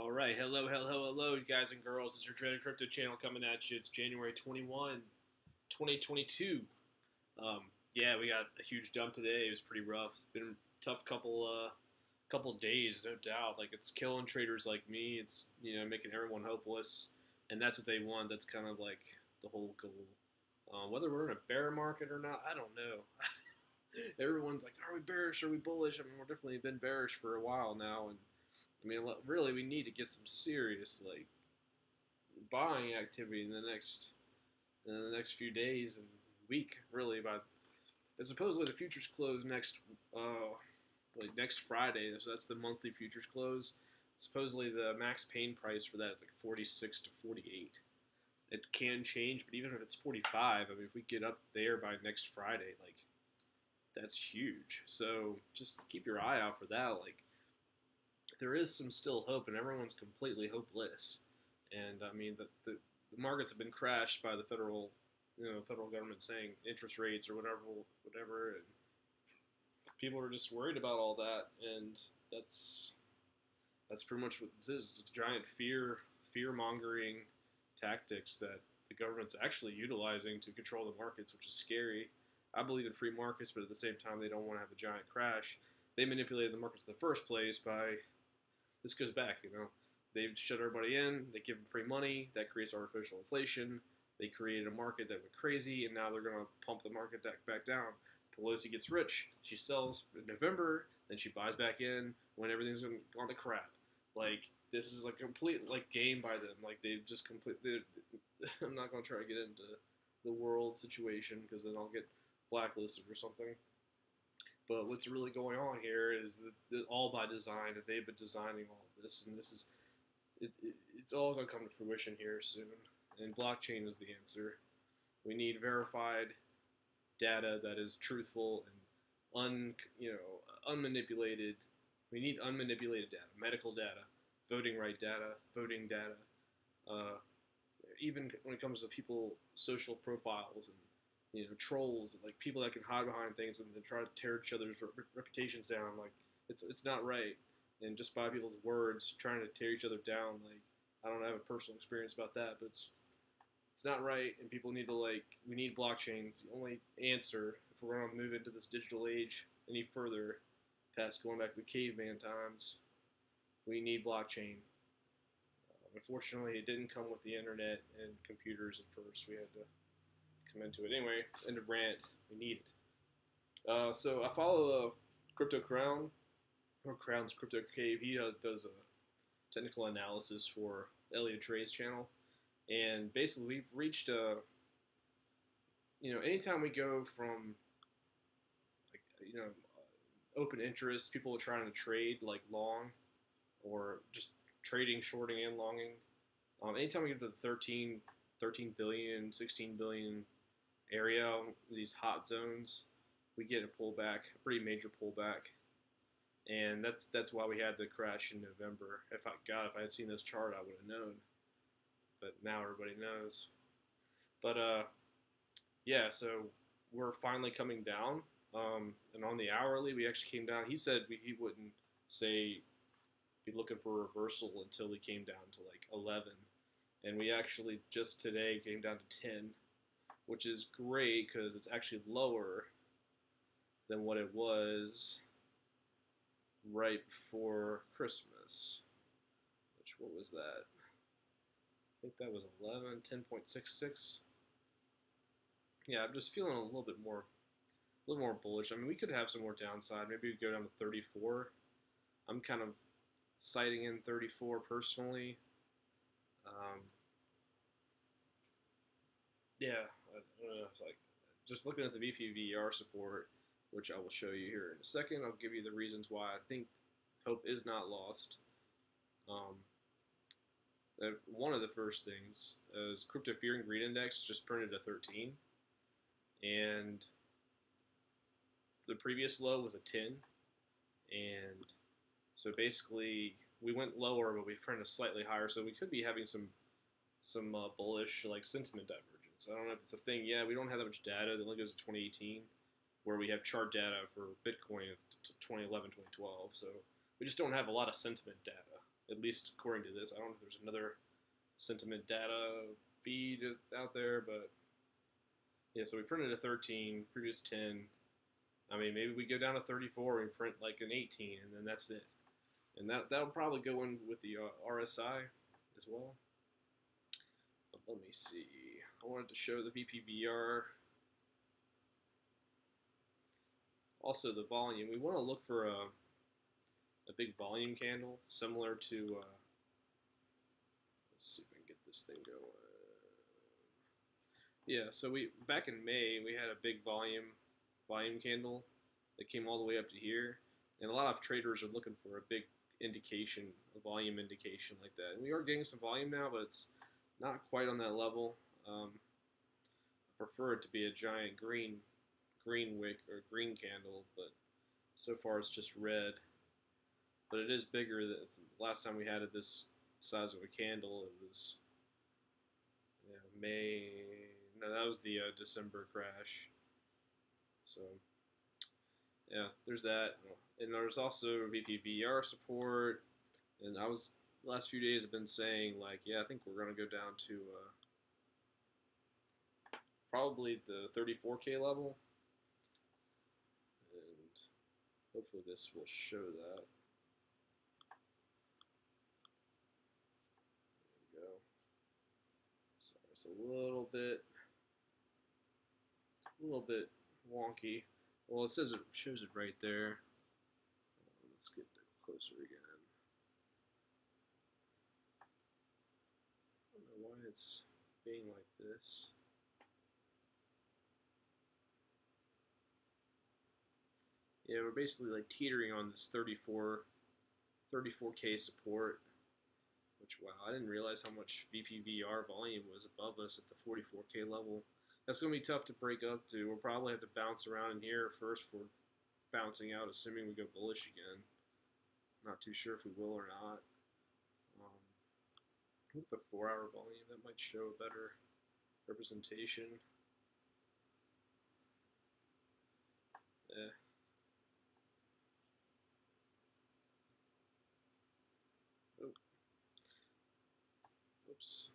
All right, hello, you guys and girls. It's your Dreaded Crypto channel coming at you. It's January 21, 2022. Yeah, we got a huge dump today. It was pretty rough. It's been a tough couple days, no doubt. Like, it's killing traders like me. It's, making everyone hopeless, and that's what they want. That's kind of like the whole goal. Whether we're in a bear market or not, I don't know. Everyone's like, are we bearish? Are we bullish? I mean, we're definitely been bearish for a while now, and I mean, really, we need to get some serious buying activity in the next few days and week, really. And supposedly the futures close next Friday, so that's the monthly futures close. Supposedly the max pain price for that is like 46 to 48. It can change, but even if it's 45, I mean, if we get up there by next Friday, that's huge. So just keep your eye out for that. There is some still hope, and everyone's completely hopeless. And I mean, the markets have been crashed by the federal government saying interest rates or whatever, and people are just worried about all that. And that's pretty much what this is. It's giant fear mongering tactics that the government's actually utilizing to control the markets, which is scary. I believe in free markets, but at the same time, they don't want to have a giant crash. They manipulated the markets in the first place by. This goes back, They've shut everybody in. They give them free money. That creates artificial inflation. They created a market that went crazy, and now they're going to pump the market back down. Pelosi gets rich. She sells in November, then she buys back in when everything's gone to crap. This is a complete, game by them. They've just completely... I'm not going to try to get into the world situation because then I'll get blacklisted or something. But what's really going on here is that all by design, that they've been designing all of this, and it's all going to come to fruition here soon. And blockchain is the answer. We need verified data that is truthful and unmanipulated. We need unmanipulated data, medical data, voting right data, voting data. Even when it comes to people, social profiles and trolls, people that can hide behind things and then try to tear each other's reputations down. It's not right. And just by people's words, trying to tear each other down, I don't have a personal experience about that, but it's not right. And people need to we need blockchains. The only answer if we're going to move into this digital age any further, past going back to the caveman times, we need blockchain. Unfortunately, it didn't come with the internet and computers at first. We had to come into it. Anyway, end of rant. We need it. So I follow Crypto Crown, or Crown's Crypto Cave. He does a technical analysis for Elliot Trey's channel. And basically, we've reached anytime we go from, open interest, people are trying to trade, long, or just trading, shorting, and longing. Anytime we get to the 13 billion, 16 billion area, these hot zones, we get a pullback, a pretty major pullback. And that's why we had the crash in November. If I had seen this chart, I would have known. But now everybody knows. But yeah, so we're finally coming down. And on the hourly, we actually came down. He said he wouldn't be looking for a reversal until we came down to 11. And we actually just today came down to 10, which is great because it's actually lower than what it was right before Christmas. What was that? I think that was 10.66. Yeah, I'm just feeling a little more bullish. I mean, we could have some more downside. Maybe we'd go down to 34. I'm kind of citing in 34 personally. Yeah, I don't know. Just looking at the VPVR support, which I will show you here in a second. I'll give you the reasons why I think hope is not lost. One of the first things is Crypto Fear and Greed Index just printed a 13, and the previous low was a 10, and so basically we went lower, but we printed slightly higher, so we could be having some bullish sentiment divergence. I don't know if it's a thing. Yeah, we don't have that much data. It only goes to 2018, where we have chart data for Bitcoin 2011, 2012. So we just don't have a lot of sentiment data. at least according to this. I don't know if there's another sentiment data feed out there, but yeah, so we printed a 13, previous 10. I mean, maybe we go down to 34 and print like an 18, and then that's it. And that'll probably go in with the RSI as well. But let me see. I wanted to show the VPVR. Also, the volume. We want to look for a big volume candle, similar to. Let's see if I can get this thing going. Yeah, so back in May we had a big volume candle that came all the way up to here, and a lot of traders are looking for a big indication, a volume indication like that. And we are getting some volume now, but it's not quite on that level. I prefer it to be a giant green wick or green candle, but so far it's just red. But it is bigger. The last time we had it this size of a candle, it was May. No, that was the December crash. So yeah, there's that. And there's also VPVR support. And the last few days I've been saying, like, yeah, I think we're going to go down to probably the 34K level. And hopefully this will show that. There we go. Sorry, it's a little bit wonky. Well, it says it shows it right there. Let's get closer again. I don't know why it's being like this. Yeah, we're basically like teetering on this 34K support. Which, wow, I didn't realize how much VPVR volume was above us at the 44K level. That's going to be tough to break up to. We'll probably have to bounce around in here first for bouncing out, assuming we go bullish again. Not too sure if we will or not. With the 4-hour volume, that might show a better representation. Yeah. Oh. Oops.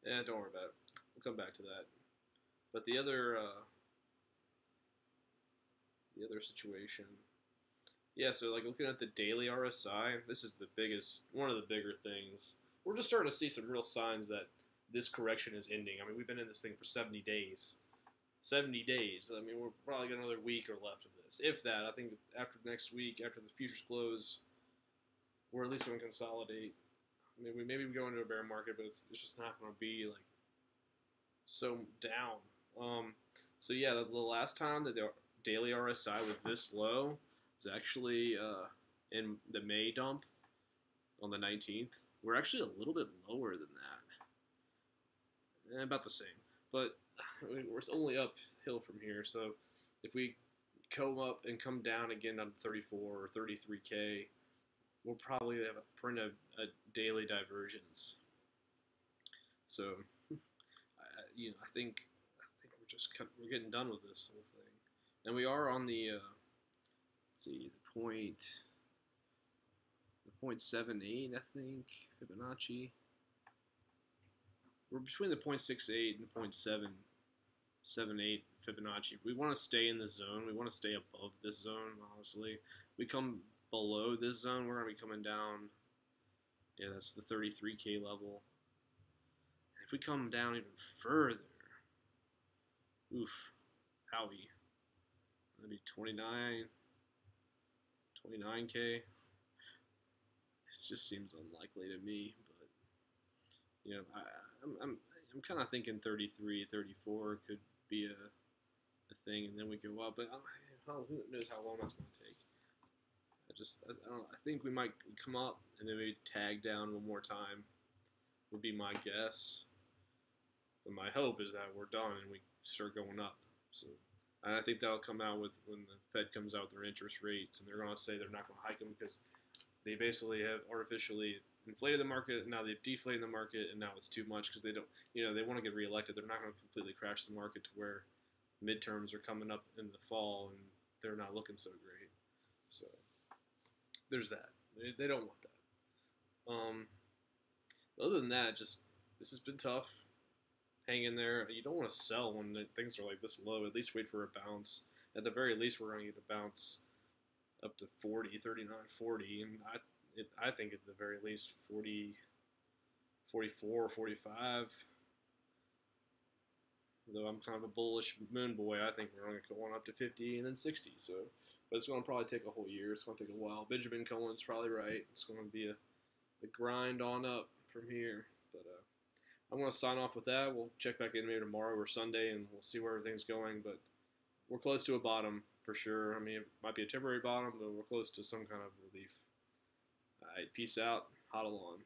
Yeah, don't worry about it. We'll come back to that. But the other situation. Yeah, so like looking at the daily RSI, this is one of the bigger things. We're just starting to see some real signs that this correction is ending. I mean, we've been in this thing for 70 days. 70 days. I mean, we're probably got another week or left of this. If that, I think after next week, after the futures close, we're at least going to consolidate. I mean, maybe we go into a bear market, but it's just not going to be like so down. So yeah, the last time that the daily RSI was this low was actually in the May dump on the 19th. We're actually a little bit lower than that, about the same. But we're only uphill from here. So if we come up and come down again on 34 or 33K, we'll probably have print a daily divergence. So I think we're getting done with this whole thing, and we are on the let's see, the 0.78, I think, Fibonacci. We're between the 0.68 and 0.778 Fibonacci. We want to stay in the zone. We want to stay above this zone, honestly. We come below this zone, we're going to be coming down. Yeah, that's the 33K level. And if we come down even further, oof, howie. That'd be 29K. It just seems unlikely to me, but I'm kind of thinking 33, 34 could be a thing, and then we go up. But who knows how long that's going to take? I don't know. I think we might come up and then maybe tag down one more time. Would be my guess. But my hope is that we're done and we start going up. So I think that'll come out with when the Fed comes out with their interest rates, and they're going to say they're not going to hike them because they basically have artificially inflated the market, and now they've deflated the market, and now it's too much because they don't, they want to get reelected. They're not going to completely crash the market to where midterms are coming up in the fall and they're not looking so great. So there's that. They don't want that. Other than that, just this has been tough. Hang in there. You don't want to sell when things are like this low. At least wait for a bounce. At the very least, we're going to get a bounce up to 40, 39, 40. And I think at the very least 40, 44, 45. Though I'm kind of a bullish moon boy, I think we're going to go on up to 50 and then 60. So, but it's going to probably take a whole year. It's going to take a while. Benjamin Cohen's probably right. It's going to be a grind on up from here. But I'm going to sign off with that. We'll check back in maybe tomorrow or Sunday, and we'll see where everything's going. But we're close to a bottom for sure. I mean, it might be a temporary bottom, but we're close to some kind of relief. All right, peace out. Hodl on.